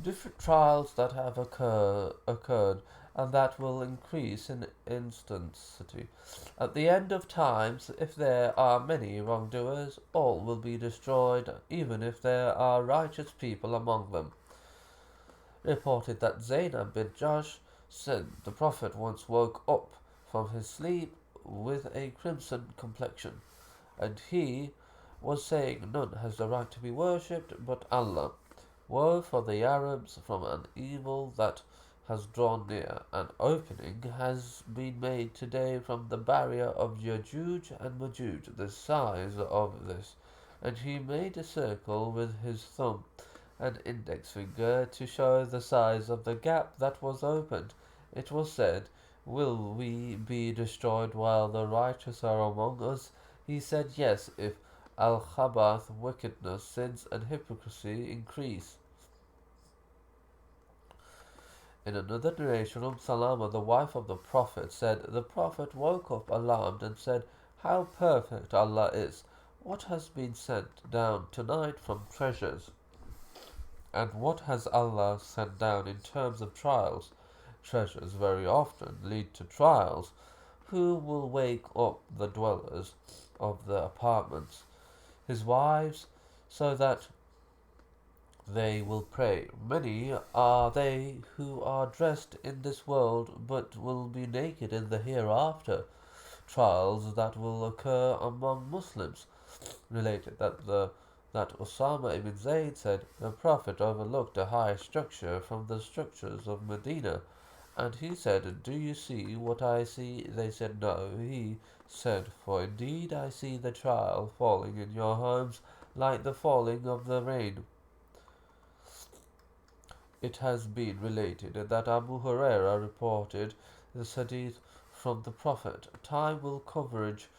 different trials that have occurred and that will increase in intensity. At the end of times, if there are many wrongdoers, all will be destroyed, even if there are righteous people among them. Reported that Zainab bin Josh said the Prophet once woke up from his sleep with a crimson complexion, and he was saying, "None has the right to be worshipped but Allah. Woe for the Arabs from an evil that has drawn near. An opening has been made today from the barrier of Yajuj and Majuj, the size of this." And he made a circle with his thumb and index finger to show the size of the gap that was opened. It was said, "Will we be destroyed while the righteous are among us?" He said, "Yes, if al-khabath, wickedness, sins, and hypocrisy increase." In another narration, Salama, the wife of the Prophet, said, "The Prophet woke up alarmed and said, 'How perfect Allah is! What has been sent down tonight from treasures? And what has Allah sent down in terms of trials? Treasures very often lead to trials. Who will wake up the dwellers of the apartments, his wives, so that they will pray? Many are they who are dressed in this world, but will be naked in the hereafter. Trials that will occur among Muslims." Related that Osama ibn Zayd said, "The Prophet overlooked a high structure from the structures of Medina, and he said, 'Do you see what I see?' They said, 'No.' He said, 'For indeed I see the trial falling in your homes like the falling of the rain.'" It has been related that Abu Huraira reported the hadith from the Prophet, uh, time will converge.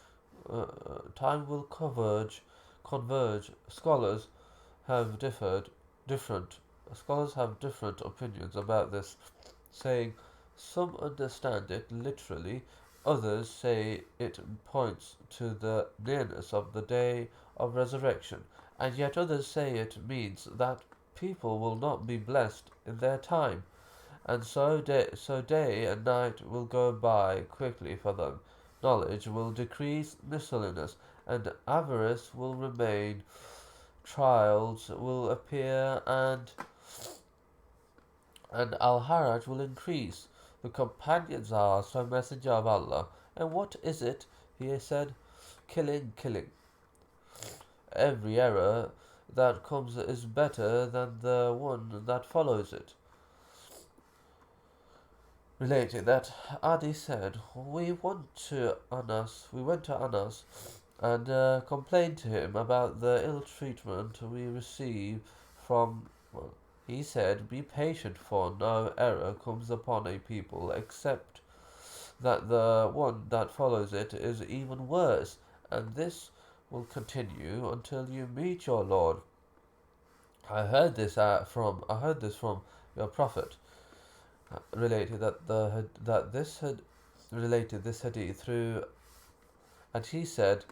Have differed, different scholars have different opinions about this, saying some understand it literally, others say it points to the nearness of the day of resurrection, and yet others say it means that people will not be blessed in their time, and so day and night will go by quickly for them. Knowledge will decrease, miscellaneous and avarice will remain, trials will appear, and al-haraj will increase. The companions asked, "O Messenger of Allah, and what is it?" He said, "Killing, killing. Every error that comes is better than the one that follows it." Related that Adi said, We went to Anas and complained to him about the ill treatment we receive from. Well, he said, "Be patient, for no error comes upon a people except that the one that follows it is even worse, and this will continue until you meet your Lord." I heard this from your Prophet. Related that this had related this hadith through, and he said,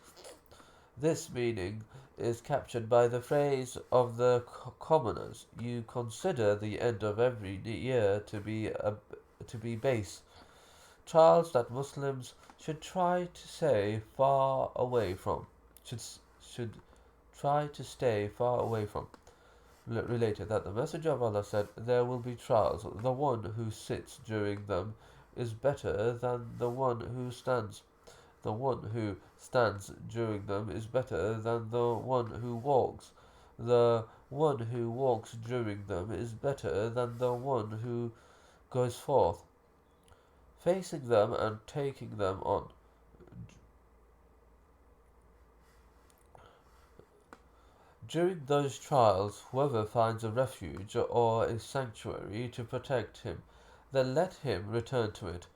"This meaning is captured by the phrase of the commoners: You consider the end of every year to be base. Trials that Muslims should try to stay far away from. Should try to stay far away from." Related that the Messenger of Allah said, "There will be trials. The one who sits during them is better than the one who stands. The one who stands during them is better than the one who walks. The one who walks during them is better than the one who goes forth, facing them and taking them on. During those trials, whoever finds a refuge or a sanctuary to protect him, then let him return to it."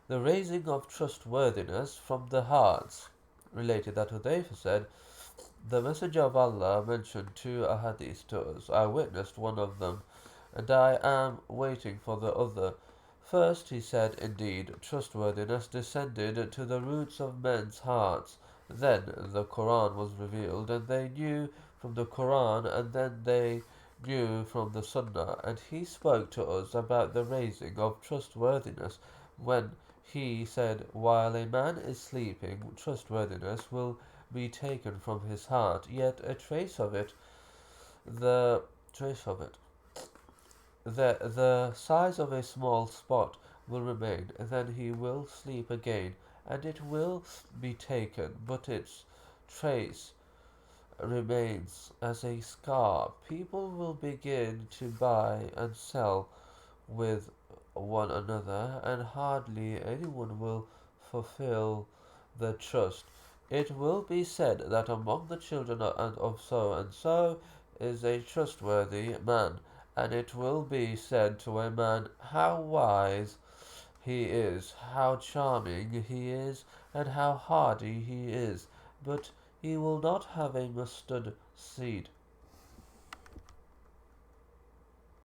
The raising of trustworthiness from the hearts. Related that Hudayfa said, "The Messenger of Allah mentioned two ahadith to us. I witnessed one of them, and I am waiting for the other. First, he said, indeed, trustworthiness descended to the roots of men's hearts. Then the Quran was revealed, and they knew from the Quran, and then they view from the Sunnah, and he spoke to us about the raising of trustworthiness when he said, while a man is sleeping, trustworthiness will be taken from his heart, yet a the trace of it, the size of a small spot will remain, then he will sleep again, and it will be taken, but its trace remains as a scar. People will begin to buy and sell with one another, and hardly anyone will fulfill the trust. It will be said that among the children of so and so is a trustworthy man, and it will be said to a man, how wise he is, how charming he is, and how hardy he is, but he will not have a mustard seed.